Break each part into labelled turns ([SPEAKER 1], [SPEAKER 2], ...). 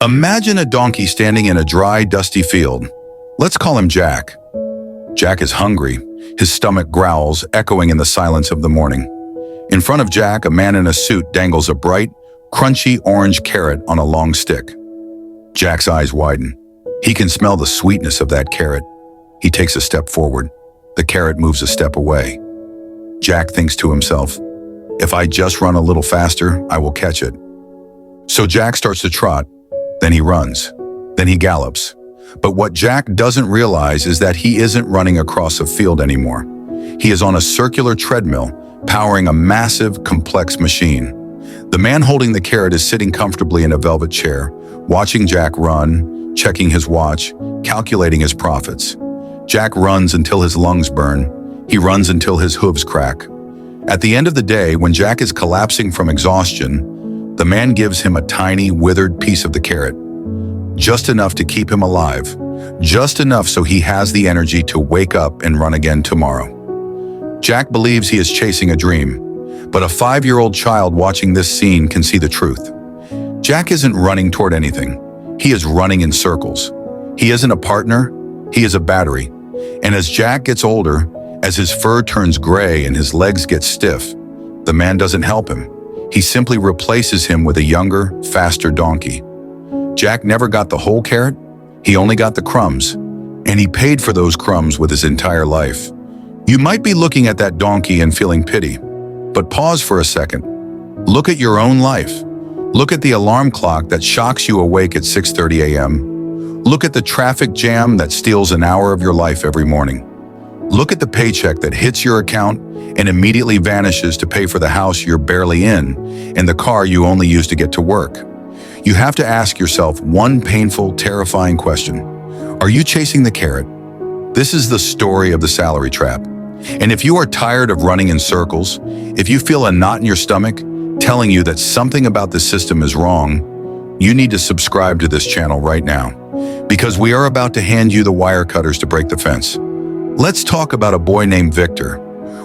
[SPEAKER 1] Imagine a donkey standing in a dry, dusty field. Let's call him Jack. Jack is hungry. His stomach growls, echoing in the silence of the morning. In front of Jack, a man in a suit dangles a bright, crunchy orange carrot on a long stick. Jack's eyes widen. He can smell the sweetness of that carrot. He takes a step forward. The carrot moves a step away. Jack thinks to himself, "If I just run a little faster, I will catch it." So Jack starts to trot. Then he runs. Then he gallops. But what Jack doesn't realize is that he isn't running across a field anymore. He is on a circular treadmill, powering a massive, complex machine. The man holding the carrot is sitting comfortably in a velvet chair, watching Jack run, checking his watch, calculating his profits. Jack runs until his lungs burn. He runs until his hooves crack. At the end of the day, when Jack is collapsing from exhaustion, the man gives him a tiny, withered piece of the carrot. Just enough to keep him alive. Just enough so he has the energy to wake up and run again tomorrow. Jack believes he is chasing a dream, but a 5-year-old child watching this scene can see the truth. Jack isn't running toward anything. He is running in circles. He isn't a partner, he is a battery. And as Jack gets older, as his fur turns gray and his legs get stiff, the man doesn't help him. He simply replaces him with a younger, faster donkey. Jack never got the whole carrot, he only got the crumbs, and he paid for those crumbs with his entire life. You might be looking at that donkey and feeling pity, but pause for a second. Look at your own life. Look at the alarm clock that shocks you awake at 6:30 a.m. Look at the traffic jam that steals an hour of your life every morning. Look at the paycheck that hits your account and immediately vanishes to pay for the house you're barely in and the car you only use to get to work. You have to ask yourself one painful, terrifying question. Are you chasing the carrot? This is the story of the salary trap. And if you are tired of running in circles, if you feel a knot in your stomach telling you that something about the system is wrong, you need to subscribe to this channel right now, because we are about to hand you the wire cutters to break the fence. Let's talk about a boy named Victor.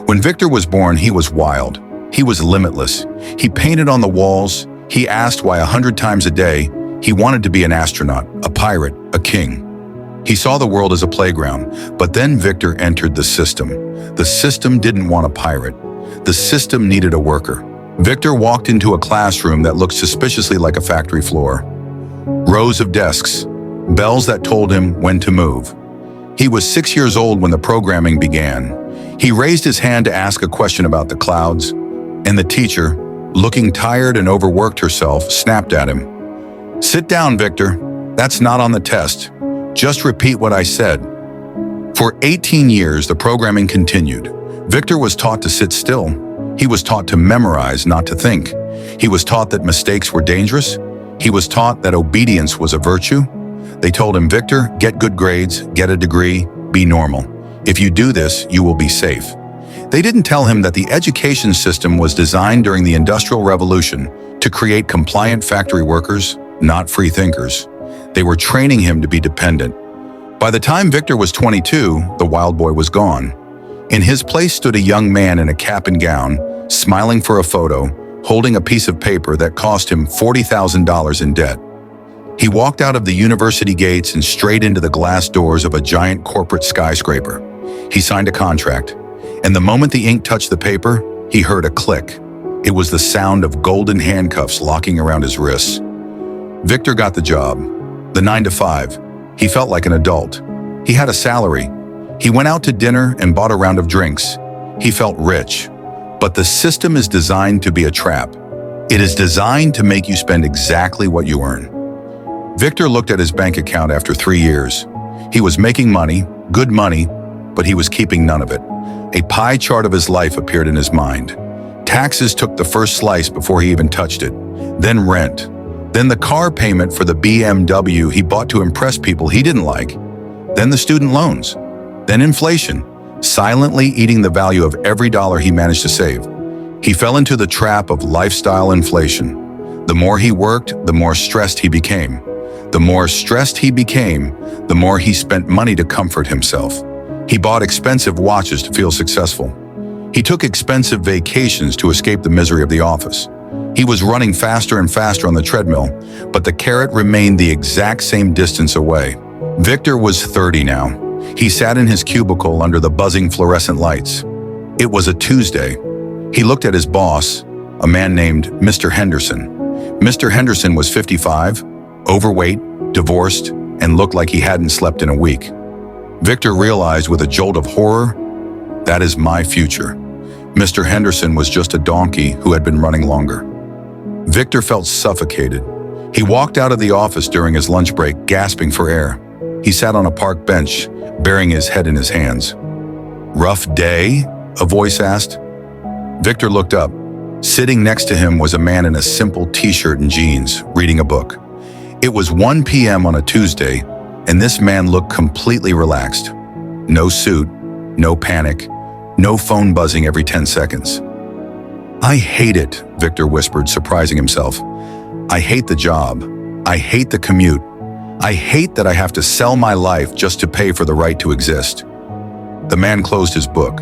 [SPEAKER 1] When Victor was born, he was wild. He was limitless. He painted on the walls. He asked why 100 times a day. He wanted to be an astronaut, a pirate, a king. He saw the world as a playground, but then Victor entered the system. The system didn't want a pirate. The system needed a worker. Victor walked into a classroom that looked suspiciously like a factory floor. Rows of desks, bells that told him when to move. He was 6 years old when the programming began. He raised his hand to ask a question about the clouds, and the teacher, looking tired and overworked herself, snapped at him. "Sit down, Victor. That's not on the test. Just repeat what I said." For 18 years, the programming continued. Victor was taught to sit still. He was taught to memorize, not to think. He was taught that mistakes were dangerous. He was taught that obedience was a virtue. They told him, "Victor, get good grades, get a degree, be normal. If you do this, you will be safe." They didn't tell him that the education system was designed during the Industrial Revolution to create compliant factory workers, not free thinkers. They were training him to be dependent. By the time Victor was 22, the wild boy was gone. In his place stood a young man in a cap and gown, smiling for a photo, holding a piece of paper that cost him $40,000 in debt. He walked out of the university gates and straight into the glass doors of a giant corporate skyscraper. He signed a contract, and the moment the ink touched the paper, he heard a click. It was the sound of golden handcuffs locking around his wrists. Victor got the job, the 9 to 5. He felt like an adult. He had a salary. He went out to dinner and bought a round of drinks. He felt rich. But the system is designed to be a trap. It is designed to make you spend exactly what you earn. Victor looked at his bank account after 3 years. He was making money, good money, but he was keeping none of it. A pie chart of his life appeared in his mind. Taxes took the first slice before he even touched it. Then rent. Then the car payment for the BMW he bought to impress people he didn't like. Then the student loans. Then inflation, silently eating the value of every dollar he managed to save. He fell into the trap of lifestyle inflation. The more he worked, the more stressed he became. The more stressed he became, the more he spent money to comfort himself. He bought expensive watches to feel successful. He took expensive vacations to escape the misery of the office. He was running faster and faster on the treadmill, but the carrot remained the exact same distance away. Victor was 30 now. He sat in his cubicle under the buzzing fluorescent lights. It was a Tuesday. He looked at his boss, a man named Mr. Henderson. Mr. Henderson was 55, overweight, divorced, and looked like he hadn't slept in a week. Victor realized with a jolt of horror, that is my future. Mr. Henderson was just a donkey who had been running longer. Victor felt suffocated. He walked out of the office during his lunch break, gasping for air. He sat on a park bench, burying his head in his hands. "Rough day?" a voice asked. Victor looked up. Sitting next to him was a man in a simple t-shirt and jeans, reading a book. It was 1 p.m. on a Tuesday, and this man looked completely relaxed. No suit, no panic, no phone buzzing every 10 seconds. "I hate it," Victor whispered, surprising himself. "I hate the job. I hate the commute. I hate that I have to sell my life just to pay for the right to exist." The man closed his book.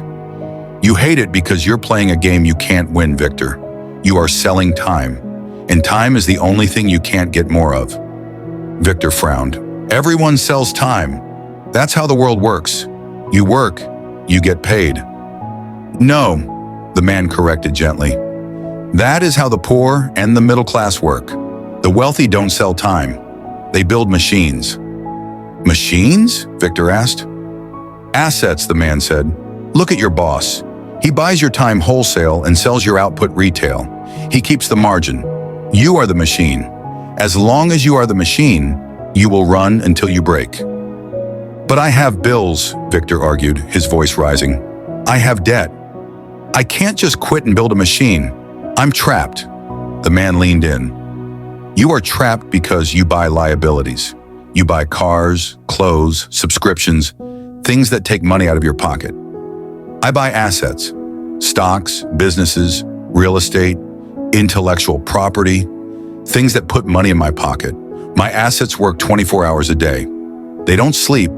[SPEAKER 1] "You hate it because you're playing a game you can't win, Victor. You are selling time, and time is the only thing you can't get more of." Victor frowned. "Everyone sells time. That's how the world works. You work, you get paid." "No," the man corrected gently. "That is how the poor and the middle class work. The wealthy don't sell time. They build machines." "Machines?" Victor asked. "Assets," the man said. "Look at your boss. He buys your time wholesale and sells your output retail. He keeps the margin. You are the machine. As long as you are the machine, you will run until you break." "But I have bills," Victor argued, his voice rising. "I have debt. I can't just quit and build a machine. I'm trapped." The man leaned in. "You are trapped because you buy liabilities. You buy cars, clothes, subscriptions, things that take money out of your pocket. I buy assets, stocks, businesses, real estate, intellectual property, things that put money in my pocket. My assets work 24 hours a day. They don't sleep.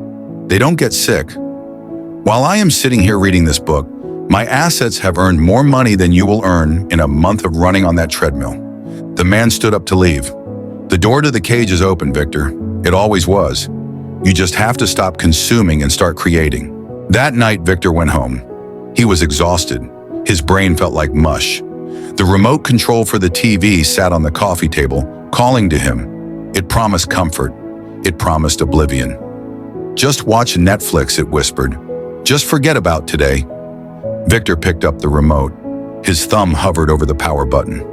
[SPEAKER 1] They don't get sick. While I am sitting here reading this book, my assets have earned more money than you will earn in a month of running on that treadmill." The man stood up to leave. "The door to the cage is open, Victor. It always was. You just have to stop consuming and start creating." That night, Victor went home. He was exhausted. His brain felt like mush. The remote control for the TV sat on the coffee table, calling to him. It promised comfort. It promised oblivion. "Just watch Netflix," it whispered. "Just forget about today." Victor picked up the remote. His thumb hovered over the power button.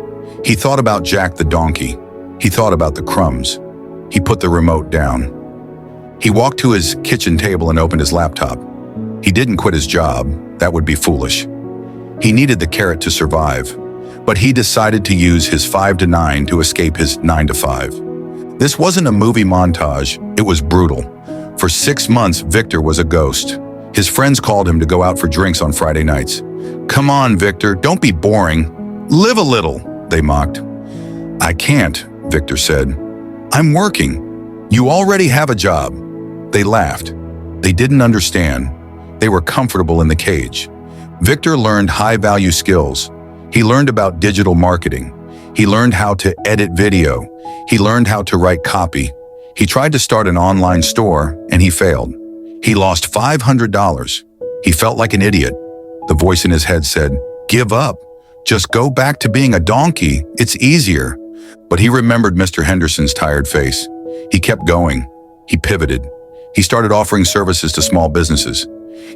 [SPEAKER 1] He thought about Jack the donkey. He thought about the crumbs. He put the remote down. He walked to his kitchen table and opened his laptop. He didn't quit his job. That would be foolish. He needed the carrot to survive, but he decided to use his 5 to 9 to escape his 9 to 5. This wasn't a movie montage. It was brutal. For 6 months, Victor was a ghost. His friends called him to go out for drinks on Friday nights. "Come on, Victor, don't be boring. Live a little," they mocked. "I can't," Victor said. "I'm working. You already have a job." They laughed. They didn't understand. They were comfortable in the cage. Victor learned high-value skills. He learned about digital marketing. He learned how to edit video. He learned how to write copy. He tried to start an online store, and he failed. He lost $500. He felt like an idiot. The voice in his head said, "Give up. Just go back to being a donkey. It's easier." But he remembered Mr. Henderson's tired face. He kept going. He pivoted. He started offering services to small businesses.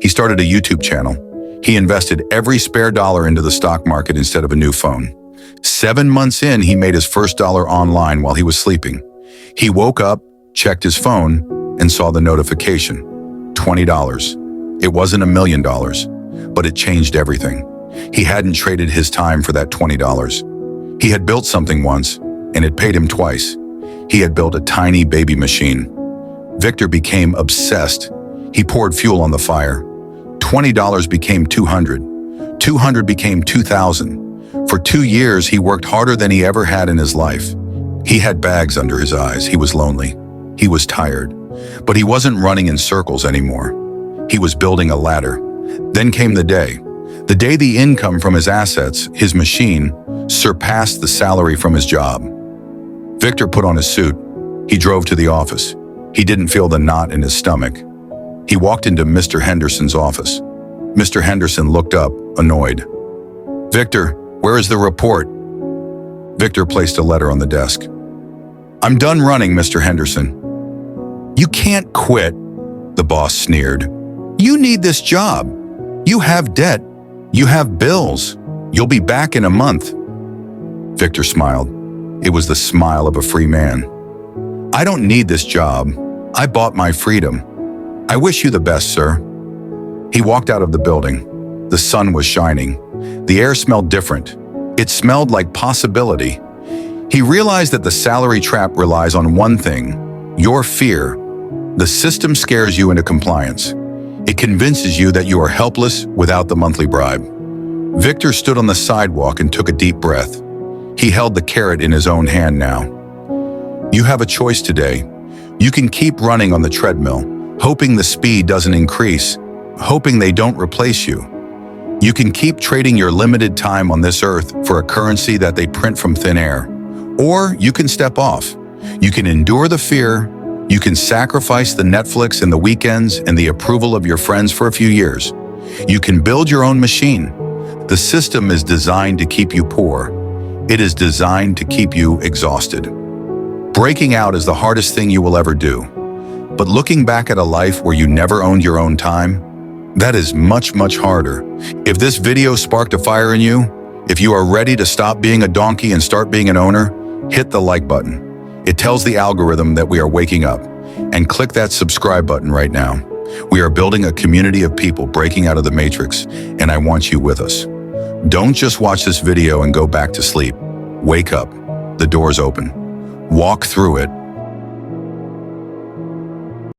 [SPEAKER 1] He started a YouTube channel. He invested every spare dollar into the stock market instead of a new phone. 7 months in, he made his first dollar online while he was sleeping. He woke up, checked his phone, and saw the notification. $20. It wasn't $1 million, but it changed everything. He hadn't traded his time for that $20. He had built something once, and it paid him twice. He had built a tiny baby machine. Victor became obsessed. He poured fuel on the fire. $20 became $200. $200 became $2,000. For 2 years, he worked harder than he ever had in his life. He had bags under his eyes. He was lonely. He was tired. But he wasn't running in circles anymore. He was building a ladder. Then came the day the income from his assets, his machine, surpassed the salary from his job. Victor put on his suit. He drove to the office. He didn't feel the knot in his stomach. He walked into Mr. Henderson's office. Mr. Henderson looked up, annoyed. "Victor, where is the report?" Victor placed a letter on the desk. "I'm done running, Mr. Henderson." "You can't quit," the boss sneered. "You need this job. You have debt. You have bills. You'll be back in a month." Victor smiled. It was the smile of a free man. "I don't need this job. I bought my freedom. I wish you the best, sir." He walked out of the building. The sun was shining. The air smelled different. It smelled like possibility. He realized that the salary trap relies on one thing: your fear. The system scares you into compliance. It convinces you that you are helpless without the monthly bribe. Victor stood on the sidewalk and took a deep breath. He held the carrot in his own hand now. You have a choice today. You can keep running on the treadmill, hoping the speed doesn't increase, hoping they don't replace you. You can keep trading your limited time on this earth for a currency that they print from thin air. Or you can step off. You can endure the fear. You can sacrifice the Netflix and the weekends and the approval of your friends for a few years. You can build your own machine. The system is designed to keep you poor. It is designed to keep you exhausted. Breaking out is the hardest thing you will ever do. But looking back at a life where you never owned your own time, that is much, much harder. If this video sparked a fire in you, if you are ready to stop being a donkey and start being an owner, hit the like button. It tells the algorithm that we are waking up. And click that subscribe button right now. We are building a community of people breaking out of the matrix, and I want you with us. Don't just watch this video and go back to sleep. Wake up. The door's open. Walk through it